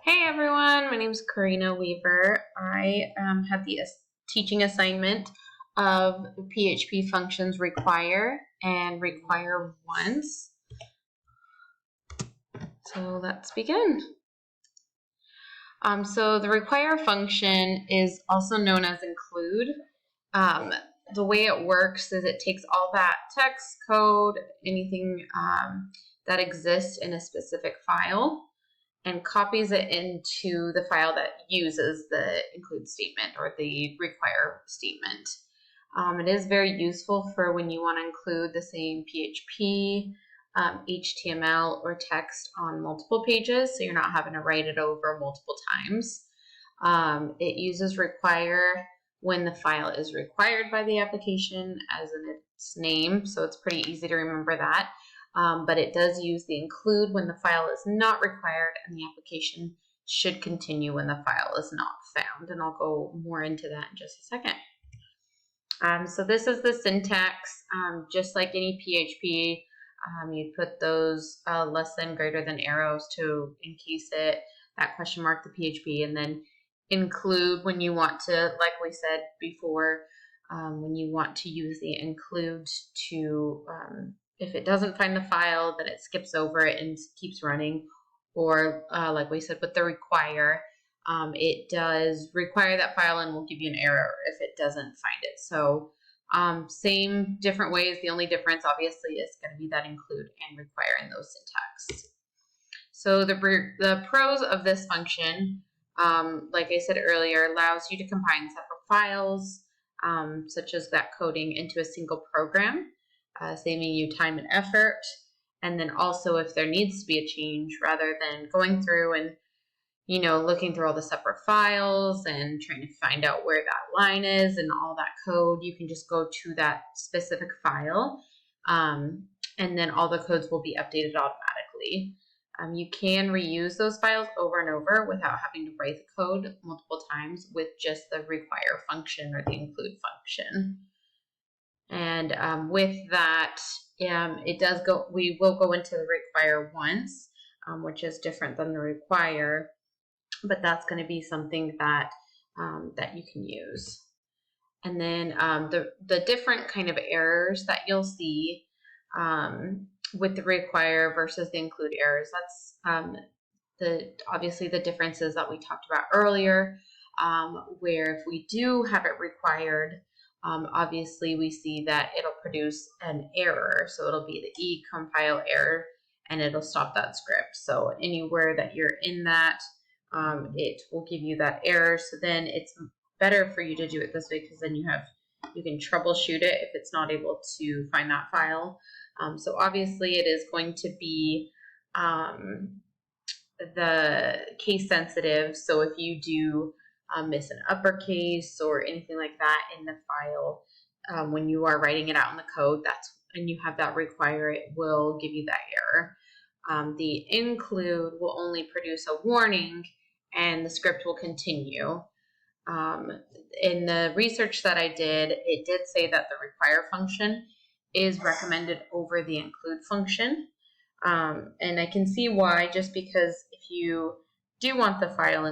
Hey everyone, my name is Karina Weaver. I had the teaching assignment of PHP functions require and require once. So let's begin. So the require function is also known as include. The way it works is it takes all that text, code, anything that exists in a specific file, and copies it into the file that uses the include statement or the require statement. It is very useful for when you want to include the same PHP, HTML, or text on multiple pages, so you're not having to write it over multiple times. It uses require when the file is required by the application, as in its name, so it's pretty easy to remember that. But it does use the include when the file is not required, and the application should continue when the file is not found. And I'll go more into that in just a second. So this is the syntax. Just like any PHP, you'd put those less than, greater than arrows to encase it, that question mark, the PHP, and then include when you want to, like we said before, when you want to use the include to if it doesn't find the file, then it skips over it and keeps running. Or like we said with the require, it does require that file and will give you an error if it doesn't find it. So same different ways. The only difference obviously is going to be that include and require in those syntax. So the pros of this function, like I said earlier, allows you to combine separate files, such as that coding, into a single program, saving you time and effort. And then also, if there needs to be a change, rather than going through and looking through all the separate files and trying to find out where that line is and all that code, you can just go to that specific file, and then all the codes will be updated automatically. You can reuse those files over and over without having to write the code multiple times with just the require function or the include function. And with that, we will go into the require once, which is different than the require, but that's going to be something that that you can use. And then the different kind of errors that you'll see with the require versus the include errors, that's obviously the differences that we talked about earlier, where if we do have it required, obviously we see that it'll produce an error. So it'll be the E compile error, and it'll stop that script. So anywhere that you're in that, it will give you that error. So then it's better for you to do it this way, because then you can troubleshoot it if it's not able to find that file. So obviously it is going to be the case sensitive. So if you do miss an uppercase or anything like that in the file, when you are writing it out in the code, and you have that require, it will give you that error. The include will only produce a warning, and the script will continue. In the research that I did, it did say that the require function is recommended over the include function. And I can see why, just because if you do want the file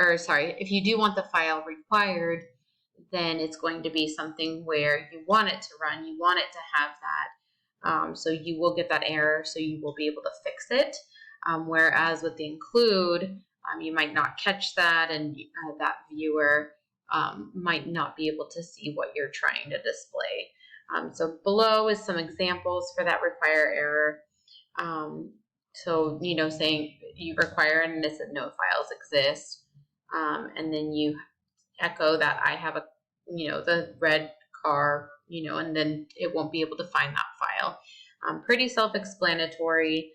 if you do want the file required, then it's going to be something where you want it to run, you want it to have that, so you will get that error, so you will be able to fix it. Whereas with the include, you might not catch that, and that viewer might not be able to see what you're trying to display. So below is some examples for that require error. So, saying you require and it said no files exist, and then you echo that I have the red car, and then it won't be able to find that file. Pretty self-explanatory,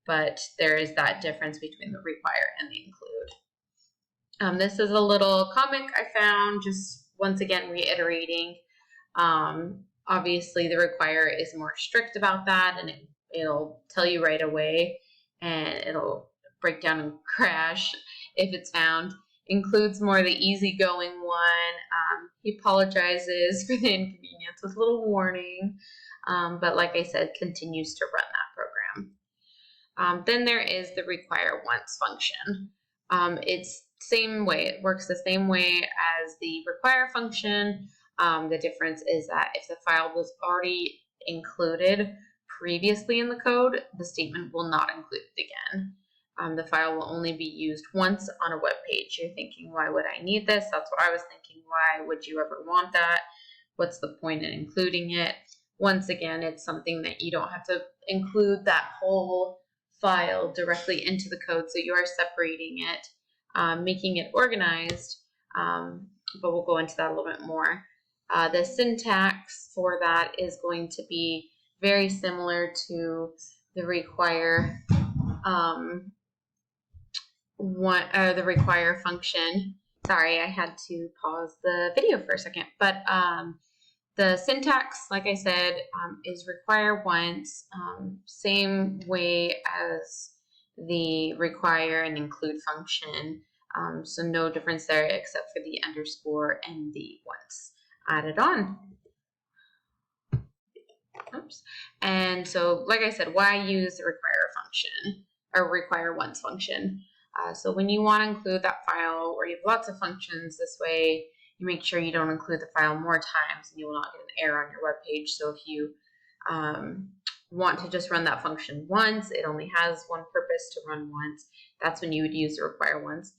but there is that difference between the require and the include. This is a little comic I found, just once again reiterating. Obviously the require is more strict about that, and it'll tell you right away, and it'll break down and crash if it's found. Includes more the easygoing one. He apologizes for the inconvenience with a little warning, but like I said, continues to run that Then there is the require once function. It's same way. It works the same way as the require function. The difference is that if the file was already included previously in the code, the statement will not include it again. The file will only be used once on a web page. You're thinking, why would I need this? That's what I was thinking. Why would you ever want that? What's the point in including it? Once again, it's something that you don't have to include that whole file directly into the code, so you are separating it, making it organized, but we'll go into that a little bit more. The syntax for that is going to be very similar to the require the require function. Sorry, I had to pause the video for a second, but the syntax, like I said, is require once, same way as the require and include function. So no difference there except for the underscore and the once added on. Oops. And so, like I said, why use the require function or require once function? So when you want to include that file where you have lots of functions, this way you make sure you don't include the file more times and you will not get an error on your web page. So if you want to just run that function once, it only has one purpose, to run once, that's when you would use the require once.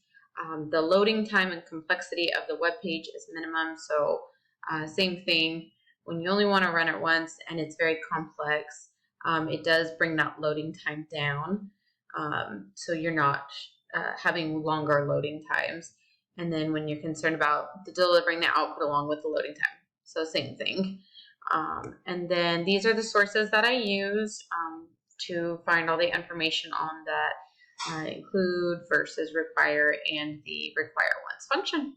The loading time and complexity of the web page is minimum. So same thing, when you only want to run it once and it's very complex, it does bring that loading time down. So you're not having longer loading times. And then when you're concerned about delivering the output along with the loading time, so same thing. And then these are the sources that I used to find all the information on that include versus require and the require once function.